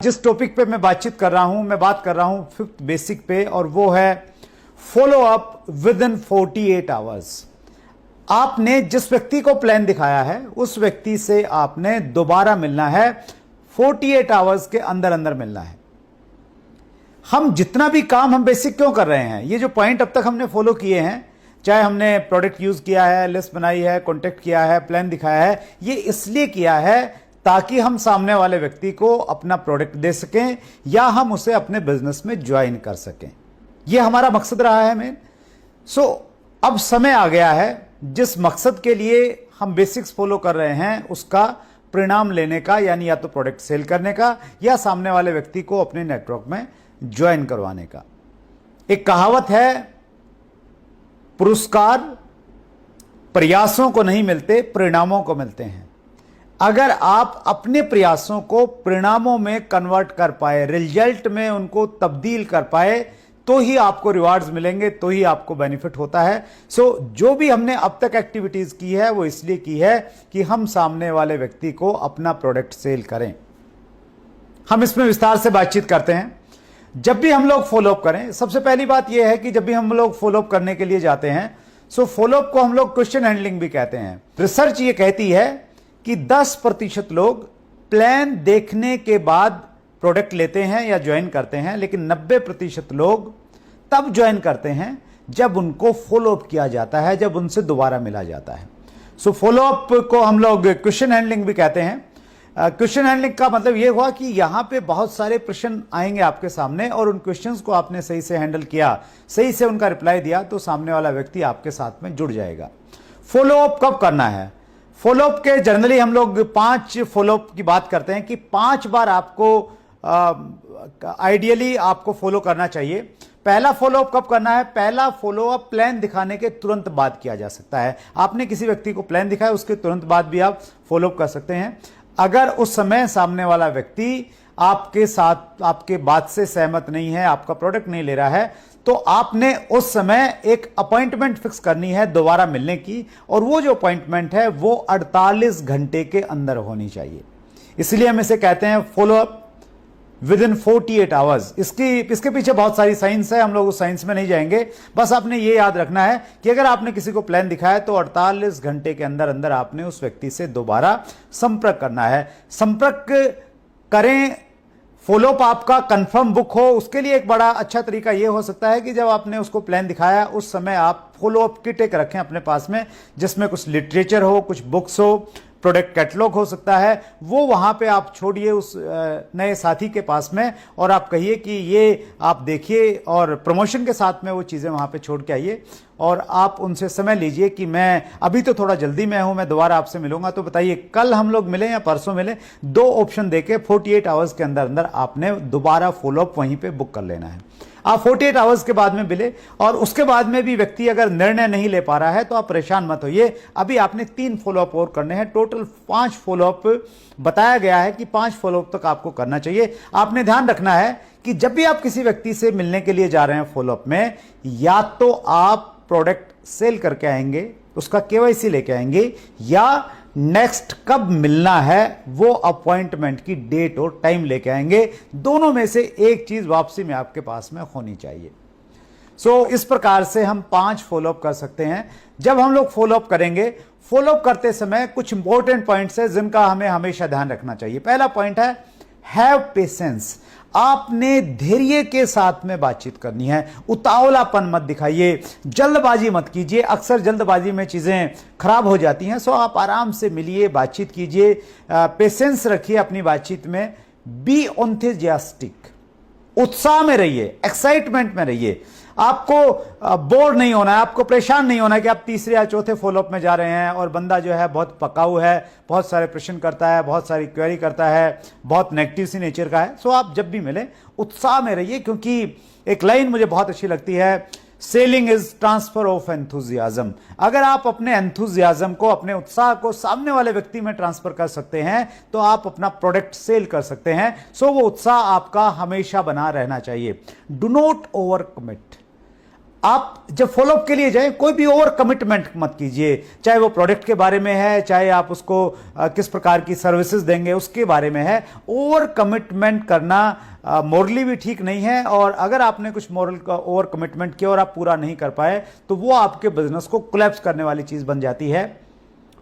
जिस टॉपिक पे मैं बातचीत कर रहा हूं, मैं बात कर रहा हूं फिफ्थ बेसिक पे, और वो है follow up with in 48 hours. आपने जिस व्यक्ति को प्लान दिखाया है उस व्यक्ति से आपने दोबारा मिलना है, 48 आवर्स के अंदर अंदर मिलना है। हम जितना भी काम हम बेसिक क्यों कर रहे हैं, ये जो पॉइंट अब तक हमने फॉलो किए हैं, चाहे हमने प्रोडक्ट यूज किया है, लिस्ट बनाई है, कॉन्टेक्ट किया है, प्लान दिखाया है, ये इसलिए किया है ताकि हम सामने वाले व्यक्ति को अपना प्रोडक्ट दे सकें या हम उसे अपने बिजनेस में ज्वाइन कर सकें। यह हमारा मकसद रहा है मेन। अब समय आ गया है जिस मकसद के लिए हम बेसिक्स फॉलो कर रहे हैं उसका परिणाम लेने का, यानी या तो प्रोडक्ट सेल करने का या सामने वाले व्यक्ति को अपने नेटवर्क में ज्वाइन करवाने का। एक कहावत है, पुरस्कार प्रयासों को नहीं मिलते, परिणामों को मिलते हैं। अगर आप अपने प्रयासों को परिणामों में कन्वर्ट कर पाए, रिजल्ट में उनको तब्दील कर पाए, तो ही आपको रिवार्ड्स मिलेंगे, तो ही आपको बेनिफिट होता है। जो भी हमने अब तक एक्टिविटीज की है वो इसलिए की है कि हम सामने वाले व्यक्ति को अपना प्रोडक्ट सेल करें। हम इसमें विस्तार से बातचीत करते हैं। जब भी हम लोग फॉलोअप करें, सबसे पहली बात यह है कि जब भी हम लोग फॉलोअप करने के लिए जाते हैं, फॉलोअप को हम लोग क्वेश्चन हैंडलिंग भी कहते हैं। रिसर्च ये कहती है कि 10% लोग प्लान देखने के बाद प्रोडक्ट लेते हैं या ज्वाइन करते हैं, लेकिन 90% लोग तब ज्वाइन करते हैं जब उनको फॉलोअप किया जाता है, जब उनसे दोबारा मिला जाता है। फॉलोअप को हम लोग क्वेश्चन हैंडलिंग भी कहते हैं। क्वेश्चन हैंडलिंग का मतलब यह हुआ कि यहां पे बहुत सारे प्रश्न आएंगे आपके सामने और उन क्वेश्चंस को आपने सही से हैंडल किया, सही से उनका रिप्लाई दिया, तो सामने वाला व्यक्ति आपके साथ में जुड़ जाएगा। फॉलोअप कब करना है? फॉलोअप के जनरली हम लोग 5 फॉलोअप की बात करते हैं कि 5 बार आपको आइडियली आपको फॉलो करना चाहिए। पहला फॉलोअप कब करना है? पहला फॉलोअप प्लान दिखाने के तुरंत बाद किया जा सकता है। आपने किसी व्यक्ति को प्लान दिखाया, उसके तुरंत बाद भी आप फॉलोअप कर सकते हैं। अगर उस समय सामने वाला व्यक्ति आपके साथ, आपके बात से सहमत नहीं है, आपका प्रोडक्ट नहीं ले रहा है, तो आपने उस समय एक अपॉइंटमेंट फिक्स करनी है दोबारा मिलने की, और वो जो अपॉइंटमेंट है वो 48 घंटे के अंदर होनी चाहिए। इसलिए हम इसे कहते हैं फॉलोअप विद इन 48 आवर्स। इसके पीछे बहुत सारी साइंस है, हम लोग उस साइंस में नहीं जाएंगे। बस आपने ये याद रखना है कि अगर आपने किसी को प्लान दिखाया तो 48 घंटे के अंदर अंदर आपने उस व्यक्ति से दोबारा संपर्क करना है। संपर्क करें, फॉलोअप आपका कंफर्म बुक हो। उसके लिए एक बड़ा अच्छा तरीका यह हो सकता है कि जब आपने उसको प्लान दिखाया उस समय आप फॉलोअप किट एक रखें अपने पास में, जिसमें कुछ लिटरेचर हो, कुछ बुक्स हो, प्रोडक्ट कैटलॉग हो सकता है, वो वहां पे आप छोड़िए उस नए साथी के पास में, और आप कहिए कि ये आप देखिए, और प्रमोशन के साथ में वो चीजें वहां पे छोड़ के आइए, और आप उनसे समय लीजिए कि मैं अभी तो थोड़ा जल्दी में हूं, मैं दोबारा आपसे मिलूंगा, तो बताइए कल हम लोग मिले या परसों मिले। 2 ऑप्शन देके 48 आवर्स के अंदर अंदर आपने दोबारा फॉलोअप वहीं पे बुक कर लेना है। आप 48 आवर्स के बाद में मिले और उसके बाद में भी व्यक्ति अगर निर्णय नहीं ले पा रहा है तो आप परेशान मत होइए। अभी आपने 3 फॉलोअप और करने हैं, टोटल 5 फॉलोअप बताया गया है कि 5 फॉलोअप तक आपको करना चाहिए। आपने ध्यान रखना है कि जब भी आप किसी व्यक्ति से मिलने के लिए जा रहे हैं फॉलोअप में, या तो आप प्रोडक्ट सेल करके आएंगे, उसका केवाईसी लेके आएंगे, या नेक्स्ट कब मिलना है वो अपॉइंटमेंट की डेट और टाइम लेके आएंगे। दोनों में से एक चीज वापसी में आपके पास में होनी चाहिए। इस प्रकार से हम 5 फॉलोअप कर सकते हैं। जब हम लोग फॉलोअप करेंगे, फॉलोअप करते समय कुछ इंपॉर्टेंट पॉइंट्स है जिनका हमें हमेशा ध्यान रखना चाहिए। पहला पॉइंट है हैव पेशेंस। आपने धैर्य के साथ में बातचीत करनी है, उतावलापन मत दिखाइए, जल्दबाजी मत कीजिए। अक्सर जल्दबाजी में चीजें खराब हो जाती हैं। आप आराम से मिलिए, बातचीत कीजिए, पेशेंस रखिए अपनी बातचीत में। बी एंथुसियास्टिक, उत्साह में रहिए, एक्साइटमेंट में रहिए। आपको बोर नहीं होना है, आपको परेशान नहीं होना है कि आप तीसरे या चौथे फॉलोअप में जा रहे हैं और बंदा जो है बहुत पकाऊ है, बहुत सारे प्रश्न करता है, बहुत सारी क्वेरी करता है, बहुत नेगेटिव सी नेचर का है। आप जब भी मिले उत्साह में रहिए, क्योंकि एक लाइन मुझे बहुत अच्छी लगती है, selling is transfer of enthusiasm. अगर आप अपने एंथुजियाज्म को, अपने उत्साह को सामने वाले व्यक्ति में ट्रांसफर कर सकते हैं तो आप अपना प्रोडक्ट सेल कर सकते हैं। वो उत्साह आपका हमेशा बना रहना चाहिए। Do not over commit. आप जब फॉलोअप के लिए जाएं, कोई भी ओवर कमिटमेंट मत कीजिए, चाहे वो प्रोडक्ट के बारे में है, चाहे आप उसको किस प्रकार की सर्विसेज देंगे उसके बारे में है। ओवर कमिटमेंट करना मोरली भी ठीक नहीं है, और अगर आपने कुछ मोरल का ओवर कमिटमेंट किया और आप पूरा नहीं कर पाए तो वो आपके बिजनेस को कोलैप्स करने वाली चीज बन जाती है।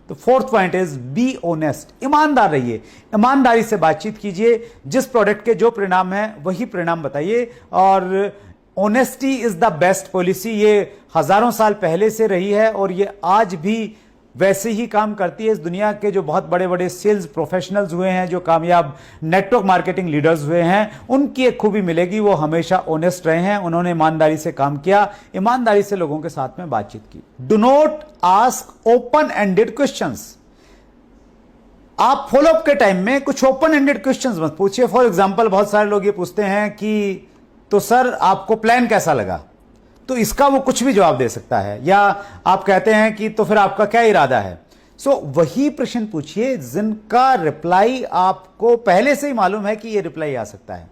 तो fourth point is be honest, ईमानदार रहिए, ईमानदारी से बातचीत कीजिए, जिस प्रोडक्ट के जो परिणाम है वही परिणाम बताइए। और honesty is the best policy, ये हजारों साल पहले से रही है और ये आज भी वैसे ही काम करती है। इस दुनिया के जो बहुत बड़े बड़े सेल्स प्रोफेशनल्स हुए हैं, जो कामयाब नेटवर्क मार्केटिंग लीडर्स हुए हैं, उनकी एक खूबी मिलेगी, वो हमेशा ऑनेस्ट रहे हैं, उन्होंने ईमानदारी से काम किया, ईमानदारी से लोगों के साथ में बातचीत की। Do not ask open ended questions, आप फॉलोअप के टाइम में कुछ ओपन एंडेड क्वेश्चंस मत पूछिए। फॉर एग्जांपल, बहुत सारे लोग ये पूछते हैं कि तो सर आपको प्लान कैसा लगा, तो इसका वो कुछ भी जवाब दे सकता है। या आप कहते हैं कि तो फिर आपका क्या इरादा है। वही प्रश्न पूछिए जिनका रिप्लाई आपको पहले से ही मालूम है कि ये रिप्लाई आ सकता है।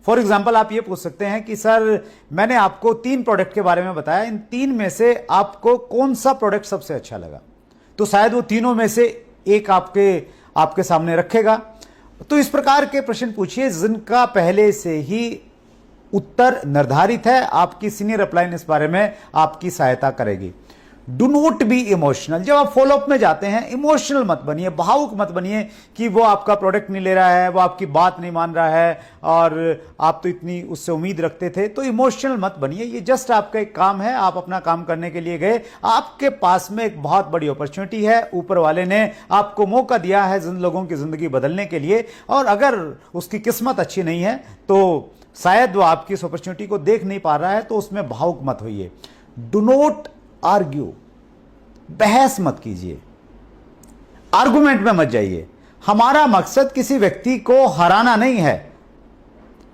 फॉर एग्जाम्पल, आप ये पूछ सकते हैं कि सर मैंने आपको 3 प्रोडक्ट के बारे में बताया, इन 3 में से आपको कौन सा प्रोडक्ट सबसे अच्छा लगा, तो शायद वो तीनों में से एक आपके सामने रखेगा। तो इस प्रकार के प्रश्न पूछिए जिनका पहले से ही उत्तर निर्धारित है। आपकी सीनियर अपलाइन इस बारे में आपकी सहायता करेगी। डू नॉट बी इमोशनल, जब आप फॉलोअप में जाते हैं इमोशनल मत बनिए, भावुक मत बनिए कि वो आपका प्रोडक्ट नहीं ले रहा है, वो आपकी बात नहीं मान रहा है और आप तो इतनी उससे उम्मीद रखते थे। तो इमोशनल मत बनिए, ये जस्ट आपका एक काम है, आप अपना काम करने के लिए गए, आपके पास में एक बहुत बड़ी अपॉर्चुनिटी है, ऊपर वाले ने आपको मौका दिया है जिन लोगों की जिंदगी बदलने के लिए, और अगर उसकी किस्मत अच्छी नहीं है तो शायद वो आपकी इस अपॉर्चुनिटी को देख नहीं पा रहा है, तो उसमें भावुक मत होइए। डू नॉट आर्ग्यू, बहस मत कीजिए, आर्गुमेंट में मत जाइए। हमारा मकसद किसी व्यक्ति को हराना नहीं है,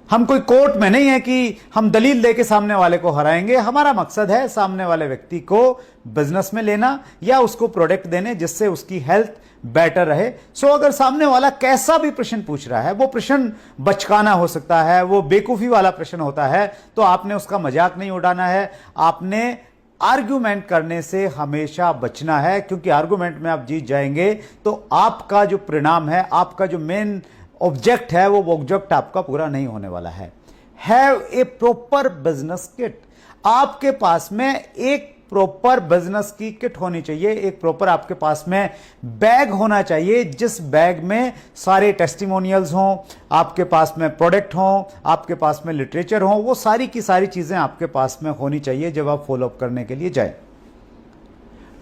हम कोई कोर्ट में नहीं है कि हम दलील देके सामने वाले को हराएंगे। हमारा मकसद है सामने वाले व्यक्ति को बिजनेस में लेना या उसको प्रोडक्ट देने जिससे उसकी हेल्थ बेटर रहे। अगर सामने वाला कैसा भी प्रश्न पूछ रहा है, वो प्रश्न बचकाना हो सकता है, वो बेवकूफी वाला प्रश्न होता है, तो आपने उसका मजाक नहीं उड़ाना है, आपने आर्गुमेंट करने से हमेशा बचना है, क्योंकि आर्गुमेंट में आप जीत जाएंगे तो आपका जो परिणाम है, आपका जो मेन ऑब्जेक्ट है, वो ऑब्जेक्ट आपका पूरा नहीं होने वाला है। Have a proper business kit, आपके पास में एक प्रॉपर बिजनेस की किट होनी चाहिए, एक प्रॉपर आपके पास में बैग होना चाहिए, जिस बैग में सारे टेस्टिमोनियल्स हों, आपके पास में प्रोडक्ट हों, आपके पास में लिटरेचर हो, वो सारी की सारी चीजें आपके पास में होनी चाहिए जब आप फॉलोअप करने के लिए जाए।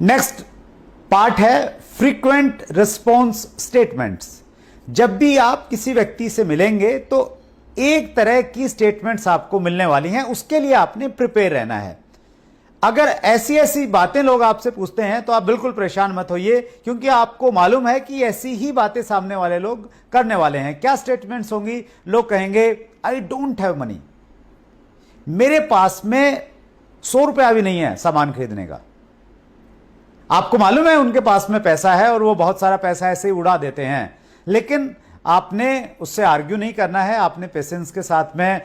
नेक्स्ट पार्ट है फ्रीक्वेंट रिस्पॉन्स स्टेटमेंट्स। जब भी आप किसी व्यक्ति से मिलेंगे तो एक तरह की स्टेटमेंट्स आपको मिलने वाली हैं, उसके लिए आपने प्रिपेयर रहना है। अगर ऐसी ऐसी बातें लोग आपसे पूछते हैं तो आप बिल्कुल परेशान मत होइए, क्योंकि आपको मालूम है कि ऐसी ही बातें सामने वाले लोग करने वाले हैं। क्या स्टेटमेंट्स होंगी? लोग कहेंगे आई डोंट हैव मनी, मेरे पास में 100 रुपया भी नहीं है सामान खरीदने का। आपको मालूम है उनके पास में पैसा है और वो बहुत सारा पैसा ऐसे ही उड़ा देते हैं, लेकिन आपने उससे आर्ग्यू नहीं करना है, आपने पेशेंस के साथ में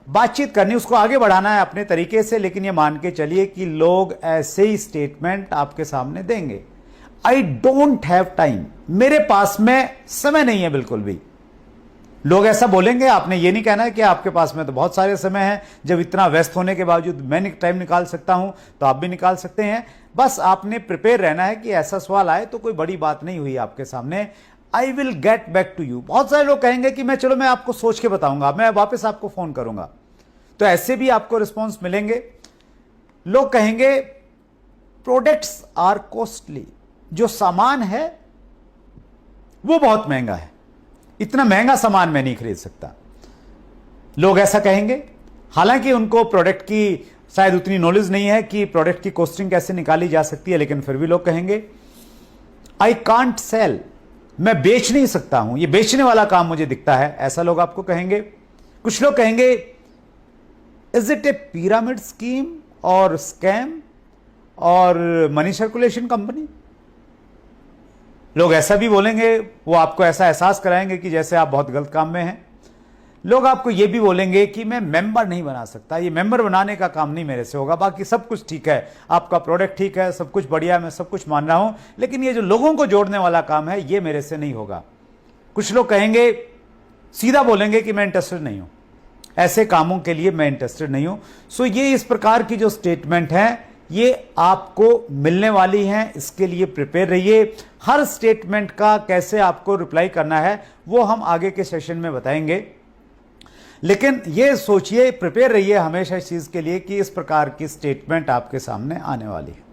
बातचीत करनी, उसको आगे बढ़ाना है अपने तरीके से। लेकिन ये मान के चलिए कि लोग ऐसे ही स्टेटमेंट आपके सामने देंगे, आई डोंट हैव टाइम, मेरे पास में समय नहीं है बिल्कुल भी। लोग ऐसा बोलेंगे, आपने ये नहीं कहना है कि आपके पास में तो बहुत सारे समय है, जब इतना व्यस्त होने के बावजूद मैं टाइम निकाल सकता हूं, तो आप भी निकाल सकते हैं। बस आपने प्रिपेयर रहना है कि ऐसा सवाल आए तो कोई बड़ी बात नहीं हुई आपके सामने। I will get back to you, बहुत सारे लोग कहेंगे कि मैं आपको सोच के बताऊंगा, मैं वापस आपको फोन करूंगा, तो ऐसे भी आपको रिस्पॉन्स मिलेंगे। लोग कहेंगे प्रोडक्ट्स आर कॉस्टली, जो सामान है वो बहुत महंगा है, इतना महंगा सामान मैं नहीं खरीद सकता। लोग ऐसा कहेंगे, हालांकि उनको प्रोडक्ट की शायद उतनी नॉलेज नहीं है कि प्रोडक्ट की कॉस्टिंग कैसे निकाली जा सकती है, लेकिन फिर भी लोग कहेंगे आई कांट सेल, मैं बेच नहीं सकता हूं, ये बेचने वाला काम मुझे दिखता है, ऐसा लोग आपको कहेंगे। कुछ लोग कहेंगे is it A pyramid scheme और स्कैम और मनी सर्कुलेशन कंपनी, लोग ऐसा भी बोलेंगे, वो आपको ऐसा एहसास कराएंगे कि जैसे आप बहुत गलत काम में हैं। लोग आपको ये भी बोलेंगे कि मैं मेंबर नहीं बना सकता, ये मेंबर बनाने का काम नहीं मेरे से होगा, बाकी सब कुछ ठीक है, आपका प्रोडक्ट ठीक है, सब कुछ बढ़िया है, मैं सब कुछ मान रहा हूं, लेकिन ये जो लोगों को जोड़ने वाला काम है ये मेरे से नहीं होगा। कुछ लोग कहेंगे, सीधा बोलेंगे कि मैं इंटरेस्टेड नहीं हूं, ऐसे कामों के लिए मैं इंटरेस्टेड नहीं हूं। सो ये इस प्रकार की जो स्टेटमेंट है ये आपको मिलने वाली हैं, इसके लिए प्रिपेयर रहिए। हर स्टेटमेंट का कैसे आपको रिप्लाई करना है वो हम आगे के सेशन में बताएंगे, लेकिन ये सोचिए, प्रिपेयर रहिए हमेशा इस चीज के लिए कि इस प्रकार की स्टेटमेंट आपके सामने आने वाली है।